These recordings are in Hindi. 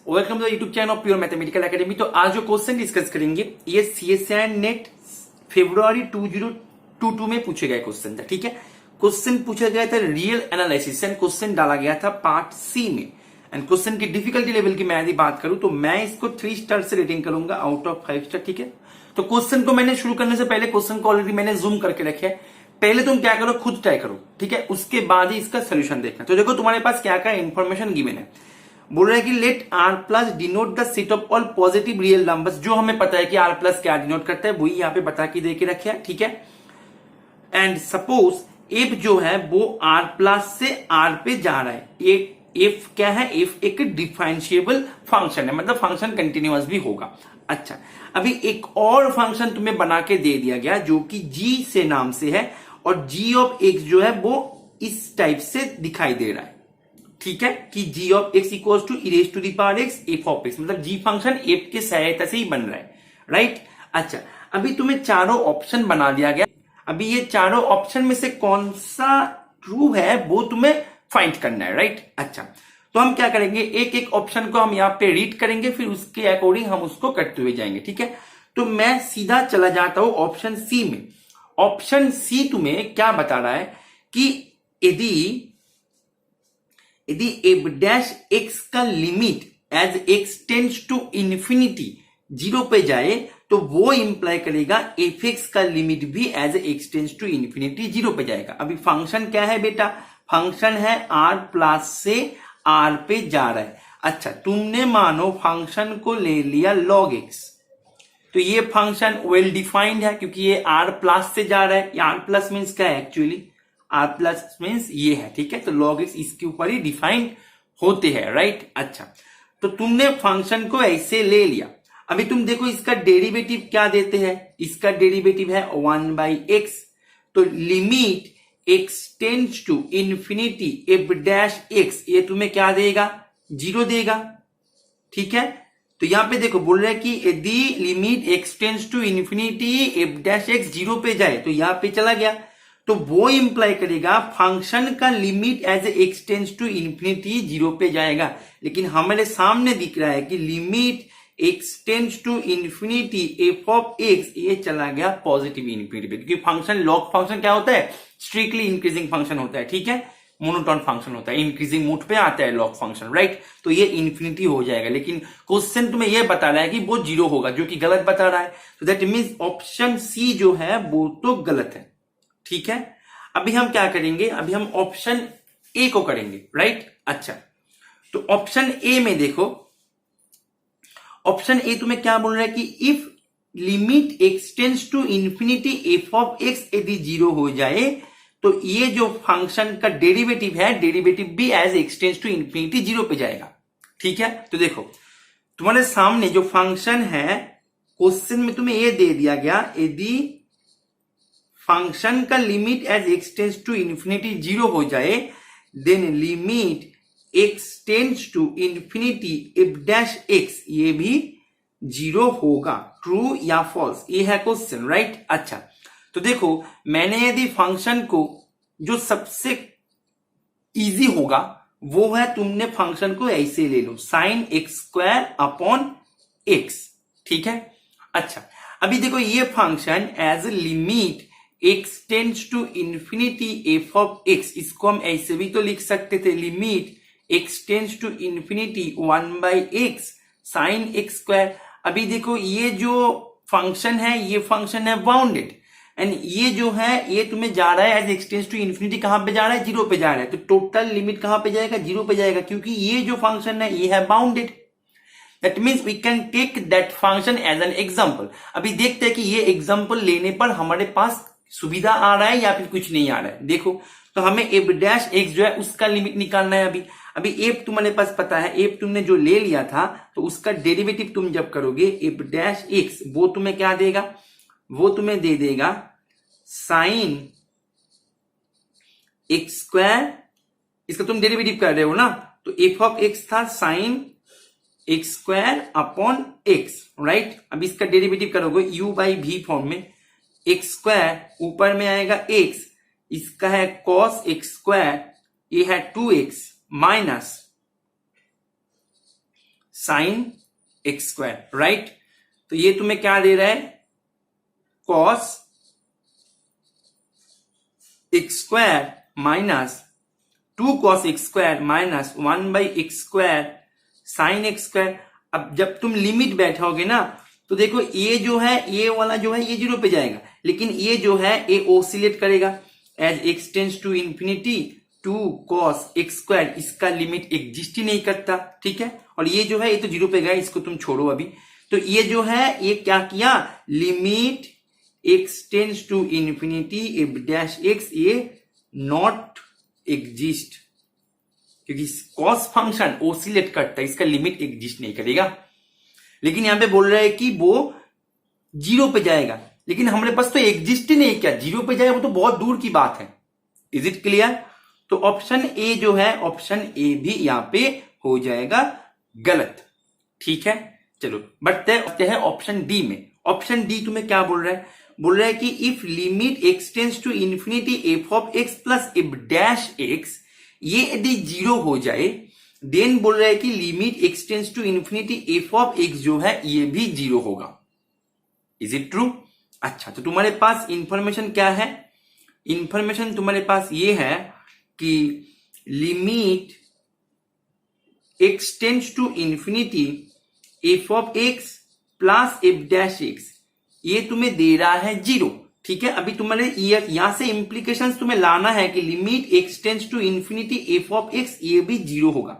Welcome to YouTube channel of pure mathematical academy. तो आज जो क्वेश्चन डिस्कस करेंगे ये सीएसआईआर नेट फरवरी 2022 में पूछे गए क्वेश्चन था। ठीक है, क्वेश्चन पूछा गया था रियल एनालिसिस एंड क्वेश्चन डाला गया था पार्ट सी में। एंड क्वेश्चन की डिफिकल्टी लेवल की मैं यदि बात करूं तो मैं इसको 3 स्टार से रेटिंग करूंगा आउट ऑफ 5 स्टार। ठीक है, तो क्वेश्चन को मैंने शुरू करने से पहले क्वेश्चन को ऑलरेडी मैंने जूम करके रखा है। पहले तुम क्या करो, खुद ट्राई करो। ठीक है, उसके बाद ही इसका सोल्यूशन देखना। तो देखो तुम्हारे पास क्या क्या इंफॉर्मेशन गिवन है। बोल रहा है कि let R plus denote the set of all positive real numbers. जो हमें पता है कि आर प्लस क्या डिनोट करता है वही यहां पे बता के दे के रखे है। ठीक है, एंड सपोज एफ जो है वो आर प्लस से आर पे जा रहा है। एफ क्या है, एफ एक डिफरेंशिएबल फंक्शन है, मतलब फंक्शन कंटिन्यूअस भी होगा। अच्छा, अभी एक और फंक्शन तुम्हें बना के दे दिया गया जो कि जी से नाम से है और जी ऑफ एक्स जो है वो इस टाइप से दिखाई दे रहा है। ठीक है, कि g of x equal to e raise to the power x f of x, मतलब g फंक्शन f के सहायता से ही बन रहा है। राइट। अच्छा, अभी तुम्हें चारों ऑप्शन बना दिया गया। अभी ये चारों ऑप्शन में से कौन सा ट्रू है वो तुम्हें फाइंड करना है। राइट। अच्छा, तो हम क्या करेंगे, एक एक ऑप्शन को हम यहाँ पे रीड करेंगे, फिर उसके अकॉर्डिंग हम उसको करते हुए जाएंगे। ठीक है, तो मैं सीधा चला जाता हूं ऑप्शन सी में। ऑप्शन सी तुम्हें क्या बता रहा है कि यदि एफ डैश एक्स का limit as X tends to infinity 0 पे जाए तो वो इंप्लाई करेगा एफ एक्स का लिमिट भी as X tends to infinity 0 पे जाएगा। अभी फंक्शन क्या है बेटा, फंक्शन है आर प्लस से आर पे जा रहा है। अच्छा, तुमने मानो फंक्शन को ले लिया log x, तो ये फंक्शन वेल डिफाइंड है क्योंकि ये आर प्लस से जा रहा है। आर प्लस मीन्स क्या है, एक्चुअली आर प्लस मीन्स ये है। ठीक है, तो log x इसके ऊपर ही डिफाइंड होते हैं। राइट। अच्छा, तो तुमने फंक्शन को ऐसे ले लिया। अभी तुम देखो इसका डेरिवेटिव क्या देते हैं, इसका डेरिवेटिव है 1/x। तो limit x tends to infinity F dash x, ये तुम्हें क्या देगा, 0 देगा। ठीक है, तो यहां पे देखो बोल रहा है कि यदि limit x tends to infinity F dash X 0 पे जाए तो यहां पे चला गया, तो वो इंप्लाई करेगा फंक्शन का limit as X tends to infinity 0 पे जाएगा। लेकिन हमारे सामने दिख रहा है कि limit x tends to infinity F of x, ये चला गया पॉजिटिव इंफिनिटी पे, क्योंकि फंक्शन लॉग फंक्शन क्या होता है, स्ट्रिक्टली इंक्रीजिंग फंक्शन होता है। ठीक है, मोनोटोन फंक्शन होता है, इंक्रीजिंग मोड पे आता है लॉग फंक्शन। राइट, तो ये इंफिनिटी हो जाएगा। लेकिन क्वेश्चन तुम्हें यह बता रहा है कि वो 0 होगा, जो कि गलत बता रहा है। तो दैट मीन्स ऑप्शन सी जो है वो तो गलत है। ठीक है, अभी हम क्या करेंगे, अभी हम ऑप्शन ए को करेंगे। राइट। अच्छा, तो ऑप्शन ए में देखो, ऑप्शन ए तुम्हें क्या बोल रहा है कि if limit x tends to infinity F of X यदि 0 हो जाए तो ये जो फंक्शन का डेरिवेटिव है, डेरिवेटिव भी as X tends to infinity 0 पे जाएगा। ठीक है, तो देखो तुम्हारे सामने जो फंक्शन है, क्वेश्चन में तुम्हें ये दे दिया गया, यदि फंक्शन का limit as X tends to infinity 0 हो जाए then limit x tends to infinity F dash x, ये भी 0 होगा। ट्रू या फॉल्स, ये है क्वेश्चन। राइट। अच्छा, तो देखो मैंने यदि फंक्शन को, जो सबसे इजी होगा वो है तुमने फंक्शन को ऐसे ले लो, sine x square upon x. ठीक है। अच्छा, अभी देखो ये function as limit x tends to infinity F of x, इसको हम ऐसे भी तो लिख सकते थे, limit x tends to infinity 1/x sine x square. अभी देखो ये जो फंक्शन है, ये फंक्शन है बाउंडेड, एंड ये जो है ये तुम्हें जा रहा है as X tends to infinity, कहां पे जा रहा है, 0 पे जा रहा है। तो टोटल लिमिट कहां पे जाएगा, 0 पे जाएगा, क्योंकि ये जो फंक्शन है ये है bounded. That means we can take that function as an example. अभी देखते हैं कि ये एग्जाम्पल लेने पर हमारे पास सुविधा आ रहा है या फिर कुछ नहीं आ रहा है। देखो, तो हमें एफ डैश एक्स जो है उसका लिमिट निकालना है। अभी एफ तुम्हारे पास पता है, एफ तुमने जो ले लिया था तो उसका डेरिवेटिव तुम जब करोगे एफ डैश एक्स, वो तुम्हें क्या देगा, वो तुम्हें दे देगा साइन एक्स स्क्वायर, इसका तुम डेरिवेटिव कर रहे हो ना, तो एफ ऑफ एक्स था sign x square upon x. Right, अब इसका डेरिवेटिव करोगे u बाई v फॉर्म में, एक्स स्क्वायर ऊपर में आएगा x, इसका है कॉस एक्स स्क्वायर, ये है 2x minus sign x square, right. तो ये तुम्हें क्या दे रहा है, cos X square minus 2 cos X square minus 1/x square sine x square. अब जब तुम लिमिट बैठाओगे ना तो देखो ये जो है, ये वाला जो है ये 0 पे जाएगा, लेकिन ये जो है ये ओसिलेट करेगा as x tends to infinity 2 cos X square, इसका लिमिट एग्जिस्ट ही नहीं करता, ठीक है। और ये जो है ये तो 0 पे गया, इसको तुम छोड़ो अभी। तो ये जो है ये क्या किया, limit x tends to infinity F dash x, ये नॉट एग्जिस्ट, क्योंकि कॉस फंक्शन ओसिलेट करता है, इसका लिमिट एग्जिस्ट नहीं करेगा। लेकिन यहां पे बोल रहा है कि वो 0 पे जाएगा, लेकिन हमारे पास तो एग्जिस्ट ही नहीं किया, 0 पे जाएगा वो तो बहुत दूर की बात है। Is it clear? तो ऑप्शन ए जो है, ऑप्शन ए भी यहां पे हो जाएगा गलत, ठीक है। चलो बढ़ते हैं ऑप्शन डी में। ऑप्शन डी तुम्हें क्या बोल रहा है, बोल रहा है कि if limit x tends to infinity F of X plus F dash x, ये यदि 0 हो जाए, देन बोल रहा है कि limit x tends to infinity F of x जो है ये भी 0 होगा। Is it true? अच्छा, तो तुम्हारे पास इंफॉर्मेशन क्या है, इंफॉर्मेशन तुम्हारे पास ये है कि limit x tends to infinity F of X plus F dash x, ये तुम्हें दे रहा है 0, ठीक है। अभी तुम्हारे यहां से इंप्लीकेशंस तुम्हें लाना है कि limit x tends to infinity F of x ये भी 0 होगा।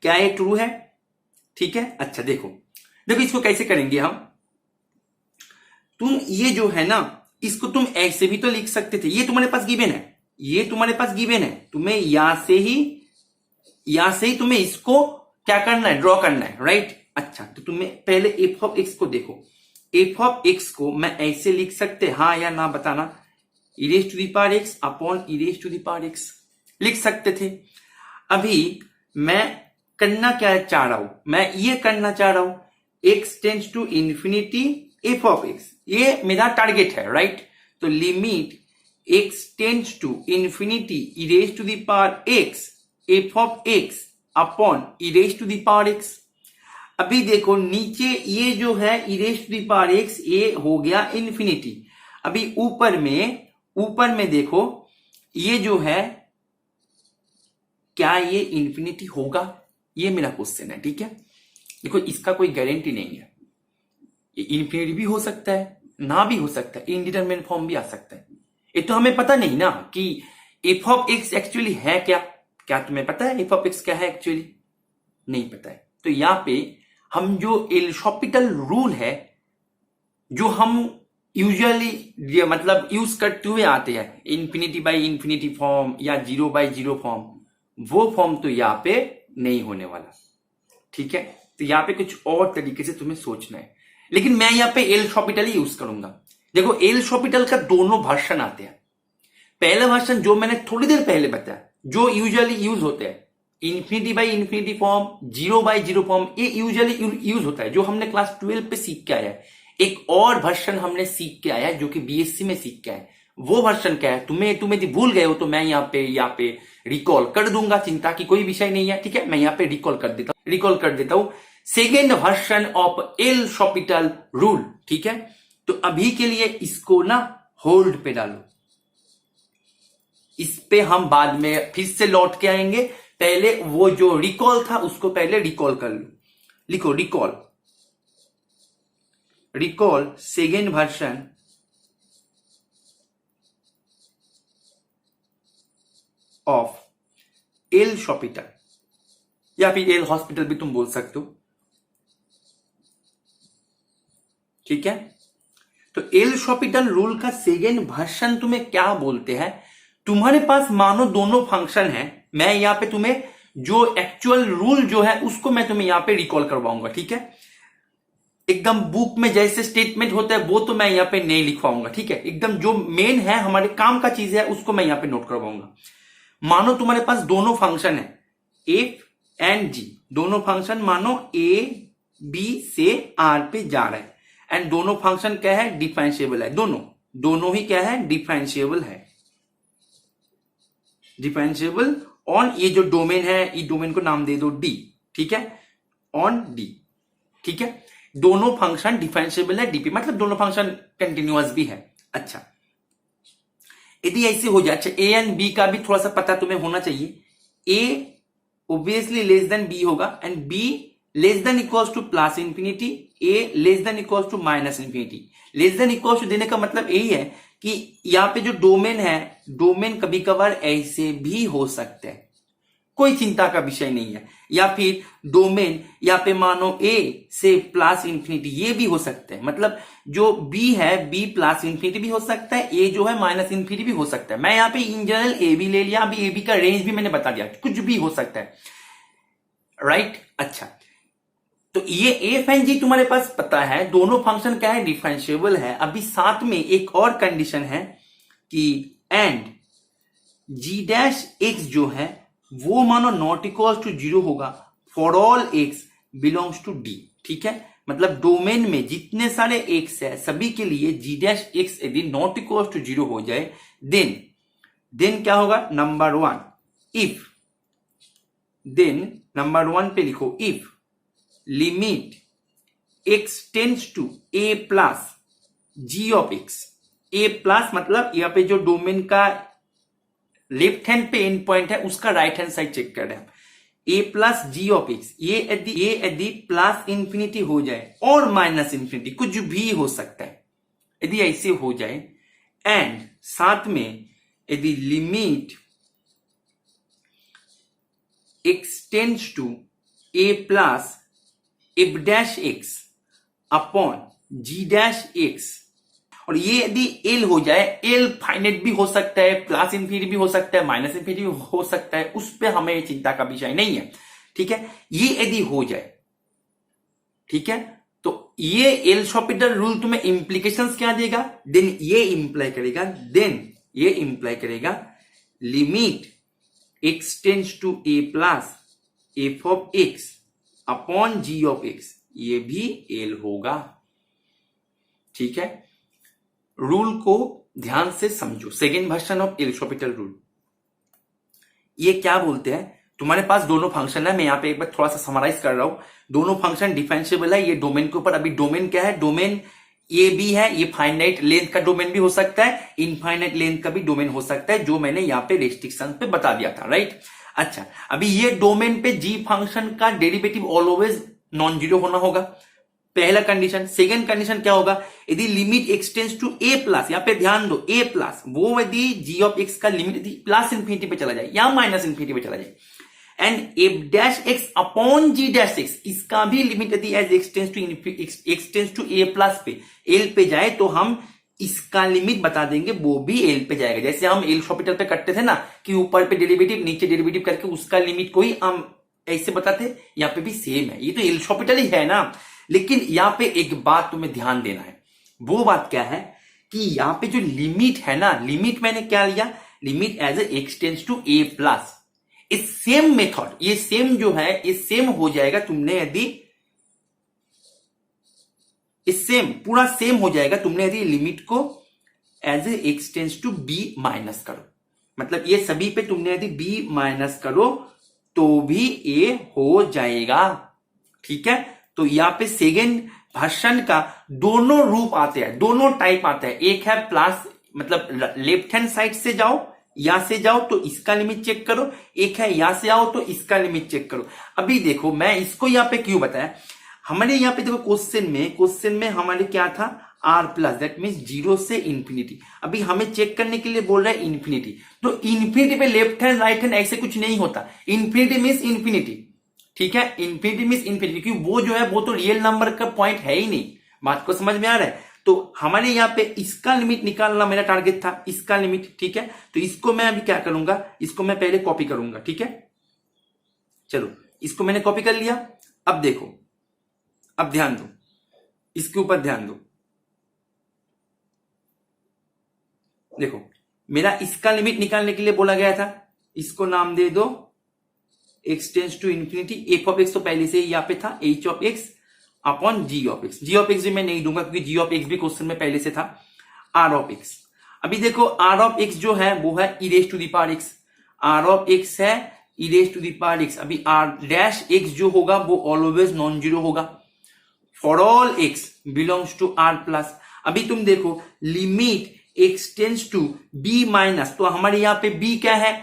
क्या ये ट्रू है? ठीक है। अच्छा देखो इसको कैसे करेंगे हम, तुम ये जो है ना इसको तुम ऐसे भी तो लिख सकते थे, ये तुम्हारे पास गिवन है, ये तुम्हारे पास गिवन है, तुम्हें यहां से ही तुम्हें इसको क्या करना है, ड्रॉ करना है, राइट। अच्छा, तो तुम्हें पहले एफ ऑफ एक्स को देखो, एफ ऑफ एक्स को मैं ऐसे लिख सकते, हाँ या ना बताना, e raise to the power X upon e raise to the power X लिख सकते थे। अभी मैं करना क्या चाह रहा हूं, मैं ये करना चाह रहा हूं, X tends to infinity F of x, ये मेरा टारगेट है, राइट। तो limit x tends to infinity e raise to the power x F of x upon e raise to the power x. अभी देखो नीचे ये जो है e raise to the power X, ये हो गया इंफिनिटी। अभी ऊपर में देखो ये जो है, क्या ये इंफिनिटी होगा, ये मेरा क्वेश्चन है, ठीक है। देखो इसका कोई गारंटी नहीं है, ये इंफिनिटी भी हो सकता है, ना भी हो सकता है, इनडिटरमिनेट फॉर्म भी आ सकता है। ये तो हमें पता नहीं ना कि एफ ऑफ एक्स एक्चुअली है क्या तुम्हें पता है एफ ऑफ एक्स क्या है एक्चुअली? नहीं पता है। तो यहां पे हम जो एल्शॉपिटल रूल है, जो हम यूजुअली मतलब यूज करते हुए आते हैं, इंफिनिटी बाई इंफिनिटी फॉर्म या 0/0 फॉर्म, वो फॉर्म तो यहाँ पे नहीं होने वाला, ठीक है। तो यहाँ पे कुछ और तरीके से तुम्हें सोचना है, लेकिन मैं यहाँ पे एल्शॉपिटल ही यूज करूंगा। देखो एल्शॉपिटल का दोनों वर्जन आते हैं। पहला वर्जन जो मैंने थोड़ी देर पहले बताया, जो यूजुअली यूज होते हैं, infinity by infinity form, 0/0 form, ये यूजुअली यूज होता है, जो हमने क्लास 12 पे सीख के आया है। एक और वर्जन हमने सीख के आया है जो कि बीएससी में सीख के आया है। वो वर्जन क्या है, तुम्हें यदि भूल गए हो तो मैं यहाँ पे रिकॉल कर दूंगा, चिंता की कोई विषय नहीं है, ठीक है। मैं यहाँ पे रिकॉल कर देता हूं सेकेंड वर्जन ऑफ एल्शॉपिटल रूल, ठीक है। तो अभी के लिए इसको ना होल्ड पे डालो, इस पे हम बाद में फिर से लौट के आएंगे। पहले वो जो रिकॉल था उसको पहले रिकॉल कर लो, लिखो रिकॉल सेकेंड वर्जन ऑफ एल्शॉपिटल, या फिर एल हॉस्पिटल भी तुम बोल सकते हो, ठीक है। तो एल्शॉपिटल रूल का सेकेंड वर्जन तुम्हें क्या बोलते हैं, तुम्हारे पास मानो दोनों फंक्शन है, मैं यहां पे तुम्हें जो एक्चुअल रूल जो है उसको मैं तुम्हें यहां पे रिकॉल करवाऊंगा, ठीक है। एकदम बुक में जैसे स्टेटमेंट होता है वो तो मैं यहां पे नहीं लिखवाऊंगा, ठीक है। एकदम जो मेन है हमारे काम का चीज है उसको मैं यहां पे नोट करवाऊंगा। मानो तुम्हारे पास दोनों फंक्शन है एफ एंड जी, दोनों फंक्शन मानो ए बी से आर पे जा रहा है, एंड दोनों फंक्शन क्या है, डिफरेंशिएबल है, दोनों ही क्या है, डिफरेंशिएबल है, डिफरेंशिएबल ऑन ये जो डोमेन है, इस डोमेन को नाम दे दो डी, ठीक है, ऑन डी। ठीक है, दोनों फंक्शन डिफरेंशिएबल है, डीपी मतलब दोनों फंक्शन कंटिन्यूअस भी है। अच्छा, यदि ऐसे हो जाए, अच्छा ए एंड बी का भी थोड़ा सा पता तुम्हें होना चाहिए। A obviously less than B होगा and B less than equals to plus infinity, A less than equals to minus infinity. Less than equals to देने का मतलब यही है कि यहाँ पे जो डोमेन है, डोमेन कभी कभार ऐसे भी हो सकते हैं, कोई चिंता का विषय नहीं है। या फिर डोमेन यहाँ पे मानो ए से प्लस इंफिनिटी, ये भी हो सकते हैं। मतलब जो बी है, बी प्लस इंफिनिटी भी हो सकता है, ए जो है माइनस इंफिनिटी भी हो सकता है। मैं यहाँ पे इन जनरल ए बी ले लिया, अभी ए बी का रेंज भी मैंने बता दिया, कुछ भी हो सकता है, राइट। अच्छा, तो ये एफ एंड जी तुम्हारे पास पता है, दोनों फंक्शन क्या है, डिफरेंशिएबल है। अभी साथ में एक और कंडीशन है कि एंड जी डैश एक्स जो है वो मानो नॉट इक्वल टू 0 होगा for all x belongs to D. ठीक है, मतलब डोमेन में जितने सारे एक्स है सभी के लिए जी डैश एक्स यदि नॉट इक्वल टू 0 हो जाए, देन क्या होगा, number one if, then number one पे लिखो if limit x tends to a plus g of x। a plus मतलब यहाँ पे जो डोमेन का लेफ्ट हैंड पे एंड पॉइंट है उसका राइट हैंड साइड चेक कर रहे हैं। a plus G of x, ये यदि प्लस इंफिनिटी हो जाए और माइनस इंफिनिटी कुछ भी हो सकता है, यदि ऐसे हो जाए एंड साथ में यदि limit x tends to a plus F dash x upon G dash X, और ये यदि एल हो जाए, एल फाइनाइट भी हो सकता है, प्लस इंफिनिटी भी हो सकता है, माइनस इंफिनिटी भी हो सकता है, उस पर हमें चिंता का विषय नहीं है। ठीक है, ये यदि हो जाए, ठीक है, तो ये एल शॉपिटल रूल तुम्हें इंप्लीकेशंस क्या देगा, देन ये इंप्लाई करेगा limit x tends to A plus F of x upon G of x, ये भी एल होगा। ठीक है, रूल को ध्यान से समझो, second version of L'Hopital rule. ये क्या बोलते हैं, तुम्हारे पास दोनों फंक्शन है, मैं यहां पे एक बार थोड़ा सा समराइज कर रहा हूं। दोनों फंक्शन डिफरेंशिएबल है, ये डोमेन के ऊपर, अभी डोमेन क्या है, डोमेन ये भी है, ये फाइनाइट लेंथ का डोमेन भी हो सकता है, इनफाइनाइट लेंथ का भी डोमेन हो सकता है, जो मैंने यहाँ पे रेस्ट्रिक्शन पे बता दिया था, राइट। अच्छा, अभी ये डोमेन पे जी फंक्शन का डेरिवेटिव ऑलवेज नॉन जीरो होना होगा, पहला कंडीशन। सेकंड कंडीशन क्या होगा, यदि limit x tends to A plus, यहां पे ध्यान दो ए प्लस, वो यदि जी ऑफ एक्स का लिमिट यदि प्लस इंफिनिटी पे चला जाए या माइनस इंफिनिटी पे चला जाए, and F dash x upon G dash X, इसका भी लिमिट यदि as X tends to A plus पे एल पे जाए, तो हम इसका लिमिट बता देंगे, वो भी एल पे जाएगा। जैसे हम एल शॉपिटल पे करते थे ना कि ऊपर पे डेरिवेटिव नीचे डेरिवेटिव करके उसका लिमिट को ही हम ऐसे बताते, यहाँ पे भी सेम है, ये तो एल शॉपिटल ही है ना। लेकिन यहाँ पे एक बात तुम्हें ध्यान देना है, वो बात क्या है कि यहाँ पे जो लिमिट है ना, लिमिट मैंने क्या लिया, limit as X tends to A plus. इस सेम मेथड, ये सेम जो है, ये सेम हो जाएगा तुमने यदि पूरा सेम हो जाएगा तुमने यदि लिमिट को as X tends to B minus करो। मतलब ये सभी पे तुमने यदि बी माइनस करो तो भी ए हो जाएगा। ठीक है, तो यहां पे सेकेंड वर्जन का दोनों रूप आते हैं, दोनों टाइप आते हैं। एक है प्लस, मतलब लेफ्ट हैंड साइड से जाओ, यहां से जाओ तो इसका लिमिट चेक करो, एक है यहां से आओ तो इसका लिमिट चेक करो। अभी देखो मैं इसको यहां पे क्यों बताया, हमारे यहाँ पे देखो क्वेश्चन में हमारे क्या था, आर प्लस, दैट मीन्स 0 से इंफिनिटी। अभी हमें चेक करने के लिए बोल रहा है इंफिनिटी, तो इंफिनिटी पे लेफ्ट हैंड राइट हैंड ऐसे कुछ नहीं होता, इंफिनिटी मीन्स इंफिनिटी। ठीक है, इंफिनिटी मीन्स इंफिनिटी, क्योंकि वो जो है वो तो रियल नंबर का पॉइंट है ही नहीं। बात को समझ में आ रहा है, तो हमारे यहाँ पे इसका लिमिट निकालना मेरा टारगेट था, इसका लिमिट। ठीक है, तो इसको मैं अभी क्या करूंगा, इसको मैं पहले कॉपी करूंगा। ठीक है, चलो इसको मैंने कॉपी कर लिया। अब देखो, अब ध्यान दो, इसके ऊपर ध्यान दो। देखो मेरा इसका लिमिट निकालने के लिए बोला गया था, इसको नाम दे दो X tends to infinity, F of x तो पहले से यहां पे था, H of x upon G of X. G of X भी मैं नहीं दूंगा क्योंकि जी ऑफ एक्स भी क्वेश्चन में पहले से था, आर ऑफ एक्स। अभी देखो आर ऑफ एक्स जो है वो है e raise to the power x, r of x है e raise to the power x. अभी आर डैश एक्स जो होगा वो ऑलवेज नॉन जीरो होगा, for all x belongs to R plus. अभी तुम देखो limit x tends to B minus, तो हमारे यहाँ पे बी क्या है,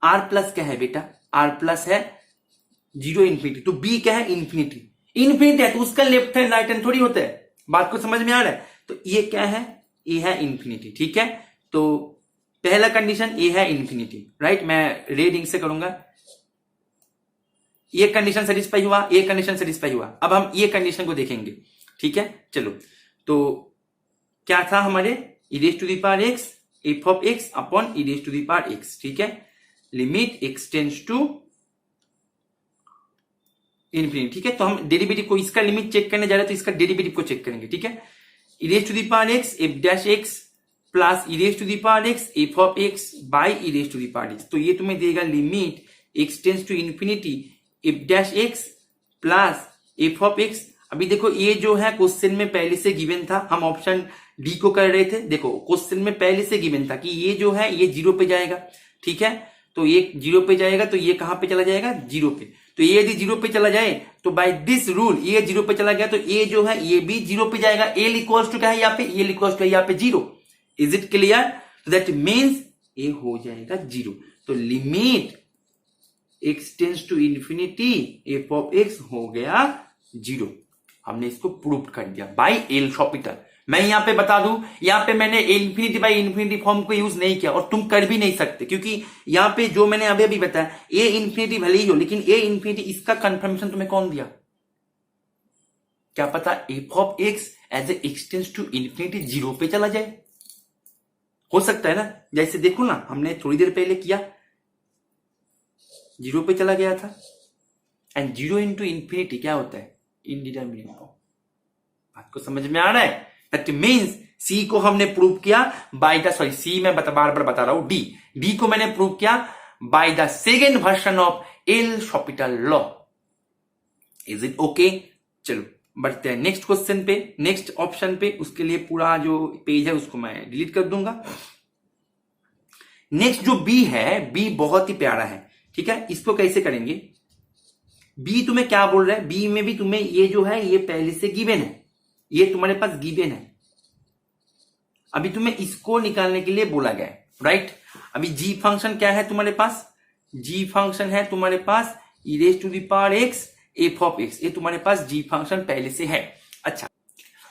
आर प्लस क्या है बेटा, आर प्लस है 0 इंफिनिटी, तो बी क्या है इंफिनिटी। इंफिनिटी है तो उसका लेफ्ट हैंड राइट हैंड थोड़ी होता है, बात को समझ में आ रहा है। तो ये क्या है, ये है इंफिनिटी, ठीक है। तो पहला कंडीशन ये है इंफिनिटी, राइट। मैं रेड इंक से करूंगा, ये कंडीशन सेटिस्फाई हुआ, ये कंडीशन सेटिस्फाई हुआ। अब हम ये कंडीशन को देखेंगे, ठीक है। चलो, तो क्या था हमारे e raise to the power x f of x upon e raise to the power x, ठीक है। Limit x tends to infinity, ठीक है। तो हम डेरिवेटिव को, इसका लिमिट चेक करने जा रहे हैं तो इसका डेरिवेटिव को चेक करेंगे, ठीक है। e raise to the power x f dash x plus e raise to the power x f of x by e raise to the power x। तो ये तुम्हें देगा limit x tends to infinity f dash x plus f of x। अभी देखो ये जो है क्वेश्चन में पहले से गिवन था, हम ऑप्शन डी को कर रहे थे। देखो क्वेश्चन में पहले से गिवन था कि ये जो है ये 0 पे जाएगा, ठीक है। तो ये 0 पे जाएगा तो ये कहां पे चला जाएगा, 0 पे। तो ये यदि 0 पे चला जाए तो बाय दिस रूल ये 0 पे चला गया तो ये जो है ये भी 0 पे जाएगा। एल इक्वल्स टू क्या है यहाँ पे, एल इक्वल्स टू यहाँ पे 0। Is it clear? That means ये हो जाएगा 0। तो limit x tends to infinity f of x हो गया 0। हमने इसको प्रूव कर दिया बाय एल हॉपिटल। मैं यहां पे बता दूं, यहां पे मैंने इंफिनिटी बाय इंफिनिटी फॉर्म को यूज नहीं किया और तुम कर भी नहीं सकते, क्योंकि यहां पे जो मैंने अभी अभी बताया ए इंफिनिटी भले ही हो, लेकिन ए इंफिनिटी इसका कंफर्मेशन तुम्हें कौन दिया? क्या पता F of X as A X tends to infinity 0 पे चला जाए, हो सकता है ना। जैसे देखो ना, हमने थोड़ी देर पहले किया 0 पे चला गया था। एंड 0 इंटू इंफिनिटी क्या होता है, इनडिटरमिनेट फॉर्म। बात को समझ में आ रहा है? दैट मीन्स सी को हमने प्रूव किया बाय द, सॉरी सी मैं बार बार बता रहा हूं, डी को मैंने प्रूव किया by the second version of L Hôpital law. Is it okay? चलो बढ़ते हैं नेक्स्ट क्वेश्चन पे, नेक्स्ट ऑप्शन पे। उसके लिए पूरा जो पेज है उसको मैं डिलीट कर दूंगा। नेक्स्ट जो बी है, बी बहुत ही प्यारा है, ठीक है। इसको कैसे करेंगे, बी तुम्हें क्या बोल रहा है, बी में भी तुम्हें ये जो है ये पहले से गिवन है, ये तुम्हारे पास गिवन है। अभी तुम्हें इसको निकालने के लिए बोला गया है, राइट। अभी जी फंक्शन क्या है तुम्हारे पास, जी फंक्शन है तुम्हारे पास e raise to the power x f of x, ये तुम्हारे पास जी फंक्शन पहले से है। अच्छा,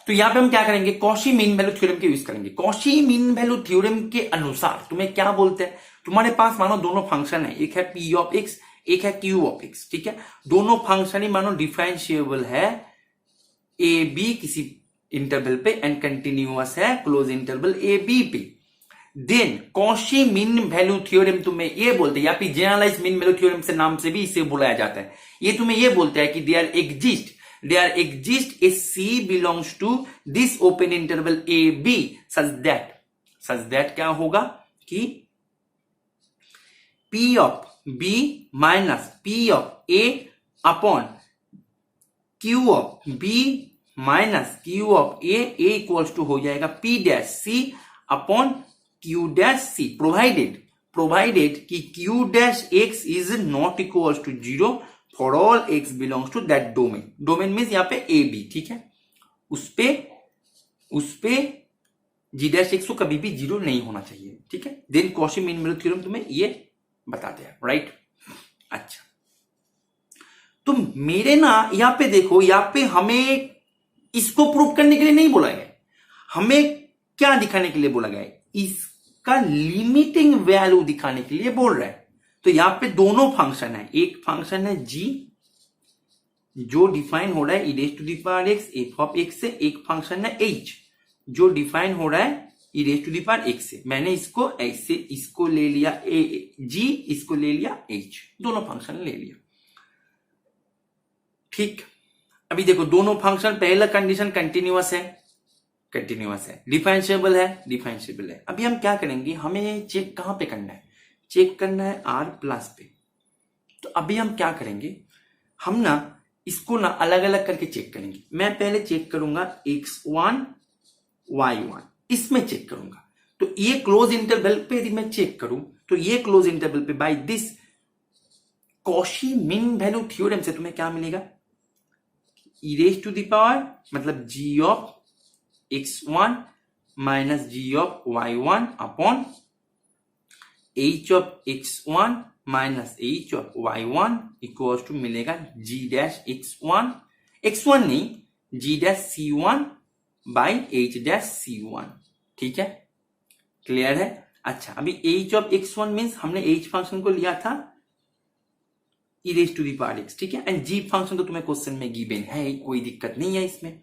तो यहां पे हम क्या करेंगे, कॉशी मीन वैल्यू थ्योरम के यूज करेंगे। कॉशी मीन वैल्यू थ्योरम के अनुसार तुम्हें क्या बोलते हैं, तुम्हारे पास मानो दोनों फंक्शन है, एक है p ऑफ x एक है q ऑफ x, ठीक है। दोनों फंक्शन ही मानो डिफरेंशिएबल है ए बी किसी इंटरवल पे एंड कंटिन्यूअस है क्लोज इंटरवल ए बी पे। Then Cauchy mean value theorem तुम्हें ये बोलते हैं, या फिर जनरलाइज मीन वैल्यू थ्योरम से नाम से भी इसे बुलाया जाता है। ये तुम्हें ये बोलता है कि there exist a C belongs to this open interval A B such that क्या होगा कि p of b minus p of a upon q of b minus q of a equals to हो जाएगा p dash c upon q dash c, provided कि q डैश x is not equals to 0 for all x belongs to that domain. Domain means यहाँ पे ए बी, ठीक है। उस पे g डैश x को कभी भी 0 नहीं होना चाहिए, ठीक है। Then Cauchy mean value theorem तुम्हें ये बताते हैं, राइट। अच्छा, तो मेरे ना यहां पे देखो, यहां पे हमें इसको प्रूव करने के लिए नहीं बोला गया, हमें क्या दिखाने के लिए बोला गया है, इसका लिमिटिंग वैल्यू दिखाने के लिए बोल रहा है। तो यहां पे दोनों फंक्शन है, एक फंक्शन है g जो डिफाइन हो रहा है e raise to the power x f of x से, एक फंक्शन है h जो डिफाइन हो रहा है e raise to the power x से। मैंने इसको ऐसे, इसको ले लिया g, इसको ले लिया h, दोनों फंक्शन ले लिया, ठीक। अभी देखो दोनों फंक्शन, पहला कंडीशन कंटिन्यूअस है, डिफरेंशिएबल है। अभी हम क्या करेंगे, हमें चेक कहां पे करना है, चेक करना है r प्लस पे। तो अभी हम क्या करेंगे, हम ना इसको ना अलग अलग करके चेक करेंगे। मैं पहले चेक करूंगा x1 y1, इसमें चेक करूंगा। तो ये क्लोज इंटरवल पे यदि मैं चेक करूं तो ये क्लोज इंटरवल पे by this Cauchy mean value theorem से तुम्हें क्या मिलेगा, e raise to the power मतलब g of x1 minus g of y1 upon h of x1 minus h of y1 equals to मिलेगा g डैश x1 नहीं g dash c1 by h dash c1। ठीक है, क्लियर है। अच्छा, अभी h ऑफ x1 मीन्स हमने h फंक्शन को लिया था e raise to the power x, ठीक है, एंड g फंक्शन तो तुम्हें क्वेश्चन में गिवन है, कोई दिक्कत नहीं है इसमें।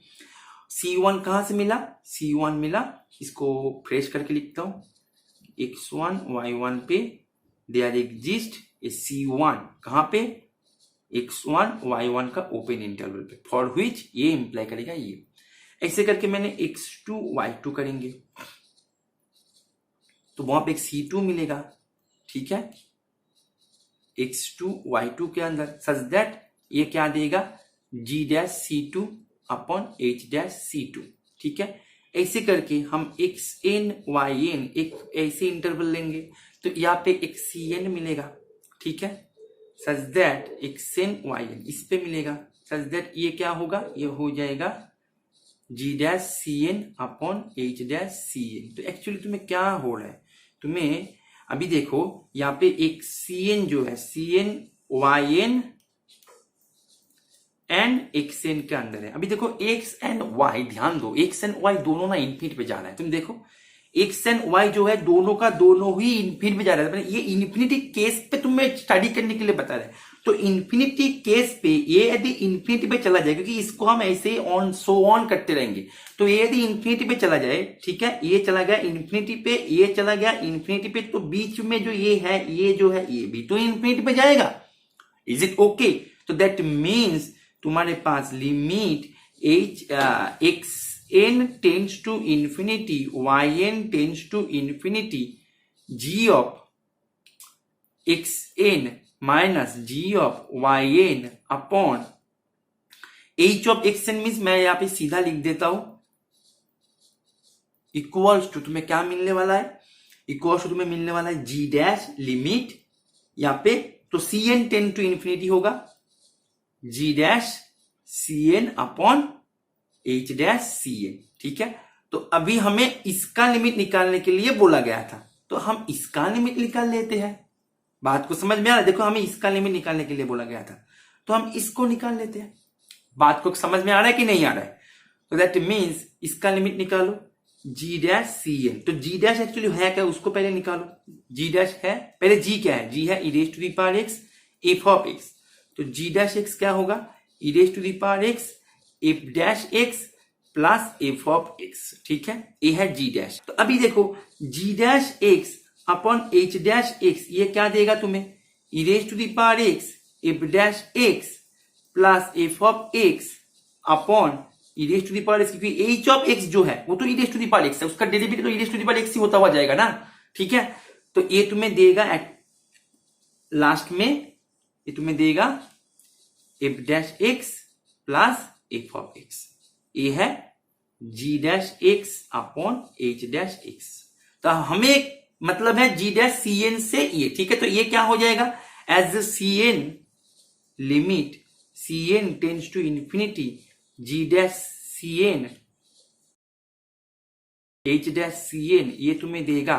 c1 कहां से मिला, c1 मिला, इसको फ्रेश करके लिखता हूं, x1 y1 पे देयर एग्जिस्ट ए c1 कहां पे, x1 y1 का ओपन इंटरवल पे, फॉर व्हिच ये इंप्लाई करेगा ये। ऐसे करके मैंने x2 y2 करेंगे तो वहां पे एक c2 मिलेगा, ठीक है, x2 y2 के अंदर, सच दैट ये क्या देगा g dash c2 upon h dash c2। ठीक है, ऐसे करके हम xn yn एक ऐसे इंटरवल लेंगे तो यहाँ पे एक cn मिलेगा, ठीक है, सच दैट xn yn इस पे मिलेगा, सच दैट ये क्या होगा, ये हो जाएगा g dash cn upon h dash cn। तो एक्चुअली तुम्हें क्या हो रहा है, तुम्हें अभी देखो यहाँ पे एक cn जो है cn yn एंड xn के अंदर है। अभी देखो x एंड y, ध्यान दो x एंड y दोनों ना इन्फिनिटी पे जा रहा है, तुम देखो x एंड y जो है दोनों का दोनों ही इन्फिनिटी पे जा रहा है। ये इन्फिनिटी केस पे तुम्हें स्टडी करने के लिए बता रहे हैं, तो इन्फिनिटी केस पे ये यदि इन्फिनिटी पे चला जाए, क्योंकि इसको हम ऐसे ऑन सो ऑन करते रहेंगे, तो ये यदि इन्फिनिटी पे चला जाए, ठीक है, ये चला गया इन्फिनिटी पे, ये चला गया इन्फिनिटी पे, तो बीच में जो ये है, ये जो है ये भी तो इन्फिनिटी पे जाएगा। Is it okay? तो दैट मीन्स तुम्हारे पास limit x n tends to infinity y n tends to infinity g of x n minus g of y n upon h of x n means मैं यहां पे सीधा लिख देता हूं इक्वल्स टू, तुम्हें क्या मिलने वाला है, इक्वल्स टू तुम्हें मिलने वाला है जी डैश लिमिट यहां पे, तो c n tends to infinity होगा जी डैश सी एन अपॉन एच डैश सी एन। ठीक है, तो अभी हमें इसका लिमिट निकालने के लिए बोला गया था, तो हम इसका लिमिट निकाल लेते हैं। बात को समझ में आ रहा है? देखो हमें इसका लिमिट निकालने के लिए बोला गया था, तो हम इसको निकाल लेते हैं। बात को समझ में आ रहा है कि नहीं आ रहा है? तो दैट मीन्स इसका लिमिट निकालो जी डैश सी एन। तो जी डैश एक्चुअली है क्या, उसको पहले निकालो। जी डैश है, पहले जी क्या है, जी है e raise to the power x F of x, तो जी डैश एक्स क्या होगा, e raise to the power x f dash x plus F of x. ठीक है, ये है जी डैश। तो अभी देखो g dash x upon h dash x, ये क्या देगा तुम्हें, e raise to the power x f dash x plus F of x upon e raise to the power x, क्योंकि एच ऑफ एक्स जो है वो तो e raise to the power x है, उसका डेरिवेटिव तो e raise to the power x ही होता हुआ जाएगा ना। ठीक है, तो ये तुम्हें देगा लास्ट में, ये तुम्हें देगा f dash x plus F of x, ये है g dash x upon h dash x. तो हमें मतलब है जी डैश सी एन से ये। ठीक है, तो ये क्या हो जाएगा, as C N limit C N tends to infinity G dash C N H dash C N, ये तुम्हें देगा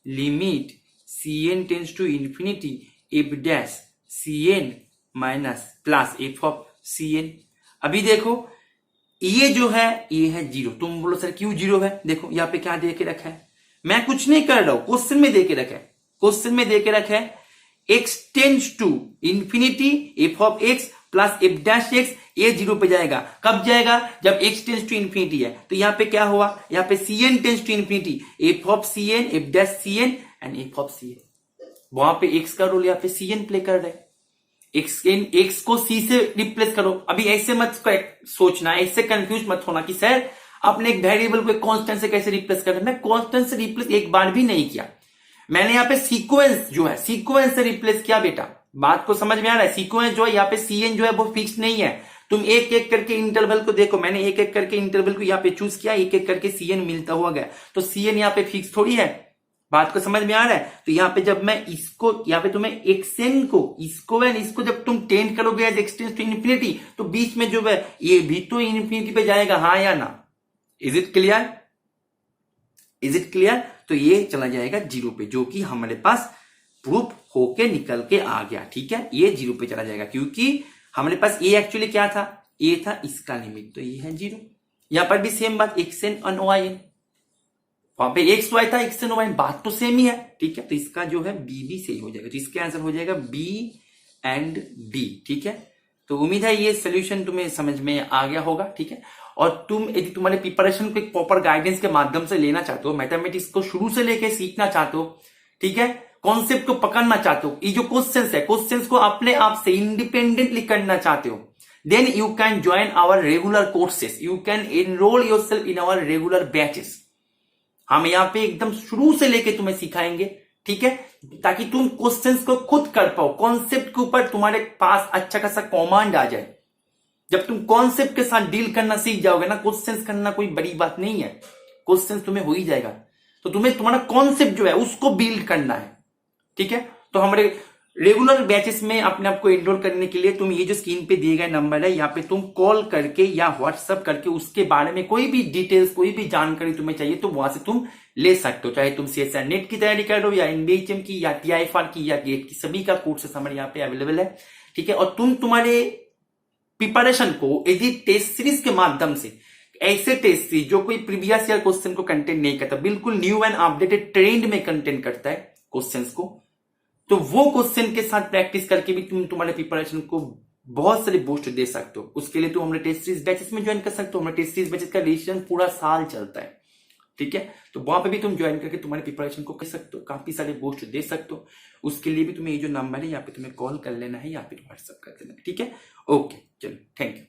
limit C N tends to infinity F dash C N minus plus F of C N. अभी देखो ये जो है ये है जीरो। तुम बोलो सर क्यों जीरो है, देखो यहाँ पे क्या दे के रखा है, मैं कुछ नहीं कर रहा हूं, क्वेश्चन में दे के रखा है, क्वेश्चन में दे के रखा है X tends to infinity F of X plus F dash x, ये जीरो पे जाएगा। कब जाएगा, जब एक्स टेंस टू इंफिनिटी है। तो यहाँ पे क्या हुआ, यहाँ पे C N tends to infinity F of C N F dash C N and F of C N, वहां पे एक्स का रोल यहाँ पे सी एन प्ले कर रहे हैं, एक्स को सी से रिप्लेस करो। अभी ऐसे मत सोचना, ऐसे कंफ्यूज मत होना कि सर आपने एक वेरिएबल को एक कांस्टेंट से कैसे रिप्लेस कर रहे हैं। मैं कांस्टेंट से रिप्लेस एक बार भी नहीं किया, मैंने यहाँ पे सीक्वेंस जो है सीक्वेंस से रिप्लेस किया। बेटा बात को समझ में आ रहा है, सीक्वेंस जो है यहाँ पे सीएन जो है वो फिक्स नहीं है, तुम एक एक करके इंटरवल को देखो, मैंने एक एक करके इंटरवल को यहाँ पे चूज किया, एक एक करके सीएन मिलता हुआ गया, तो सीएन यहाँ पे फिक्स थोड़ी है, बात को समझ में आ रहा है? तो यहाँ पे जब मैं इसको, यहाँ पे तुम्हें एक्सएन को, इसको एंड इसको जब तुम टेंड करोगे एज एक्सटेंस टू इन्फिनिटी, तो बीच में जो है ये भी तो इन्फिनिटी पे जाएगा, हाँ या ना? Is it clear? Is it clear? तो ये चला जाएगा 0 पे, जो कि हमारे पास प्रूफ होके निकल के आ गया। ठीक है, ये 0 पे चला जाएगा क्योंकि हमारे पास ये एक्चुअली क्या था, ये था इसका लिमिट, तो ये है 0। यहां पर भी सेम बात, एक्स एन और वाई एन, वहां पे एक्स वाई था, एक्स एन वाई, बात तो सेम ही है। ठीक है, तो इसका जो है बी भी सही हो जाएगा, तो इसका आंसर हो जाएगा बी एंड डी। ठीक है, तो उम्मीद है ये सोल्यूशन तुम्हें समझ में आ गया होगा। ठीक है, और तुम यदि तुम्हारे प्रिपरेशन को एक प्रॉपर गाइडेंस के माध्यम से लेना चाहते हो, मैथमेटिक्स को शुरू से लेके सीखना चाहते हो, ठीक है, कॉन्सेप्ट को पकड़ना चाहते हो, ये जो क्वेश्चंस है, क्वेश्चंस को अपने आप से इंडिपेंडेंटली करना चाहते हो, then you can join our regular courses, you can enroll yourself in our regular batches. हम यहाँ पे एकदम शुरू से लेके तुम्हें सिखाएंगे, ठीक है, ताकि तुम क्वेश्चंस को खुद कर पाओ, कॉन्सेप्ट के ऊपर तुम्हारे पास अच्छा खासा कमांड आ जाए। जब तुम कॉन्सेप्ट के साथ डील करना सीख जाओगे ना, क्वेश्चंस करना कोई बड़ी बात नहीं है, क्वेश्चंस तुम्हें हो ही जाएगा। तो तुम्हें तुम्हारा कॉन्सेप्ट जो है उसको बिल्ड करना है। ठीक है, तो हमारे रेगुलर बैचेस में अपने आप को एनरोल करने के लिए तुम ये जो स्क्रीन पे दिए गए नंबर है, यहाँ पे तुम कॉल करके या व्हाट्सएप करके उसके बारे में कोई भी डिटेल्स, कोई भी जानकारी तुम्हें चाहिए तो वहां से तुम ले सकते हो। चाहे तुम CSIR नेट की तैयारी कर रहे हो या NBHM की या TIFR की या गेट की, सभी का कोर्सेस हमारे यहाँ पे अवेलेबल है। ठीक है, और तुम तुम्हारे प्रिपरेशन को यदि टेस्ट सीरीज के माध्यम से, ऐसे टेस्ट सीरीज जो कोई प्रीवियस ईयर क्वेश्चन को कंटेंट नहीं करता, बिल्कुल न्यू एंड अपडेटेड ट्रेंड में कंटेंट करता है क्वेश्चंस को, तो वो क्वेश्चन के साथ प्रैक्टिस करके भी तुम तुम्हारे प्रिपरेशन को बहुत सारे बूस्ट दे सकते हो। उसके लिए तुम हमारे टेस्ट सीरीज बैचेस में ज्वाइन कर सकते हो। हमारे टेस्ट सीरीज बैचेस का रजिस्ट्रेशन पूरा साल चलता है। ठीक है, तो वहां पे भी तुम ज्वाइन करके तुम्हारे प्रिपरेशन को कर सकते हो, काफी सारे बूस्ट दे सकते हो। उसके लिए भी तुम्हें ये जो नंबर है यहाँ पे तुम्हें कॉल कर लेना है, यहाँ पे व्हाट्सएप कर देना है। ठीक है, ओके, चलो, थैंक यू।